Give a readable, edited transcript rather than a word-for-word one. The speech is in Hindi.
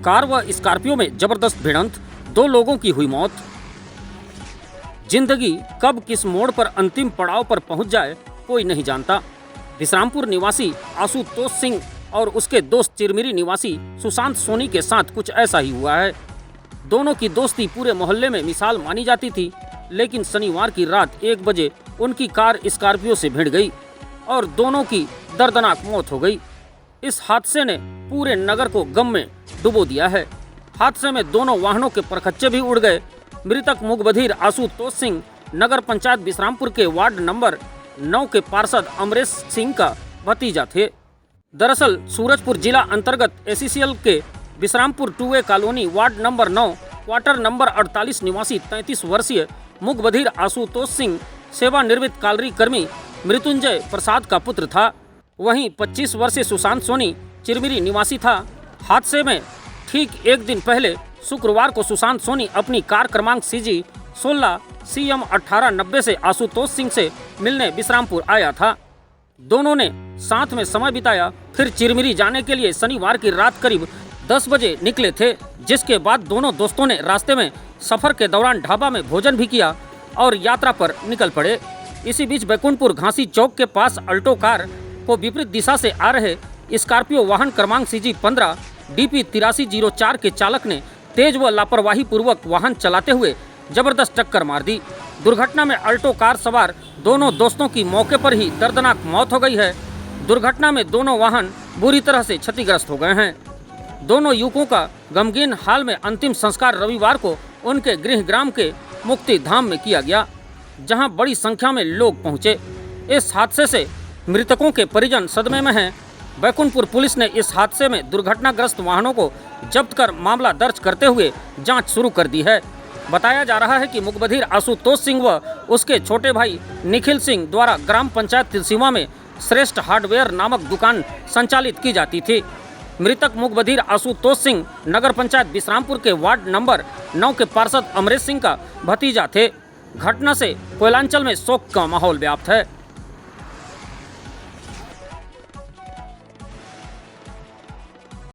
कार व स्कॉर्पियो में जबरदस्त भिड़ंत, 2 लोगों की हुई मौत। जिंदगी कब किस मोड़ पर अंतिम पड़ाव पर पहुंच जाए कोई नहीं जानता। विश्रामपुर निवासी आशुतोष सिंह और उसके दोस्त चिरमिरी निवासी सुशांत सोनी के साथ कुछ ऐसा ही हुआ है। दोनों की दोस्ती पूरे मोहल्ले में मिसाल मानी जाती थी, लेकिन शनिवार की रात 1 बजे उनकी कार स्कॉर्पियो से भिड़ गई और दोनों की दर्दनाक मौत हो गई। इस हादसे ने पूरे नगर को गम में डुबो दिया है। हादसे में दोनों वाहनों के परखच्चे भी उड़ गए। मृतक मुखबधिर आशुतोष सिंह नगर पंचायत विश्रामपुर के वार्ड नंबर 9 के पार्षद अमरेश सिंह का भतीजा थे। दरअसल सूरजपुर जिला अंतर्गत एसीसीएल के Vishrampur 2A colony ward number 9 quarter number 48 निवासी 33 वर्षीय मुखबधिर आशुतोष सिंह सेवानिवृत्त कालरी कर्मी मृत्युंजय प्रसाद का पुत्र था। वहीं 25 वर्षीय सुशांत सोनी चिरमिरी निवासी था। हादसे में ठीक 1 दिन पहले शुक्रवार को सुशांत सोनी अपनी कार क्रमांक CG 16 CM 1890 से आशुतोष सिंह से मिलने विश्रामपुर आया था। दोनों ने साथ में समय बिताया, फिर चिरमिरी जाने के लिए शनिवार की रात करीब 10 बजे निकले थे, जिसके बाद दोनों दोस्तों ने रास्ते में सफर के दौरान ढाबा में भोजन भी किया और यात्रा पर निकल पड़े। इसी बीच बैकुंठपुर घासी चौक के पास अल्टो कार को विपरीत दिशा से आ रहे स्कॉर्पियो वाहन क्रमांक CG 15 DP 8304 के चालक ने तेज व लापरवाही पूर्वक वाहन चलाते हुए जबरदस्त टक्कर मार दी। दुर्घटना में अल्टो कार सवार दोनों दोस्तों की मौके पर ही दर्दनाक मौत हो गई है। दुर्घटना में दोनों वाहन बुरी तरह से क्षतिग्रस्त हो गए हैं। दोनों युवकों का गमगीन हाल में अंतिम संस्कार रविवार को उनके गृह ग्राम के मुक्ति धाम में किया गया, जहां बड़ी संख्या में लोग पहुंचे। इस हादसे से मृतकों के परिजन सदमे में हैं। बैकुंठपुर पुलिस ने इस हादसे में दुर्घटनाग्रस्त वाहनों को जब्त कर मामला दर्ज करते हुए जांच शुरू कर दी है। बताया जा रहा है कि मुखबधिर आशुतोष सिंह व उसके छोटे भाई निखिल सिंह द्वारा ग्राम पंचायत तिलसीमा में श्रेष्ठ हार्डवेयर नामक दुकान संचालित की जाती थी। मृतक मुखबधिर आशुतोष सिंह नगर पंचायत विश्रामपुर के वार्ड नंबर 9 के पार्षद अमरेश सिंह का भतीजा थे। घटना से कोयलांचल में शोक का माहौल व्याप्त है।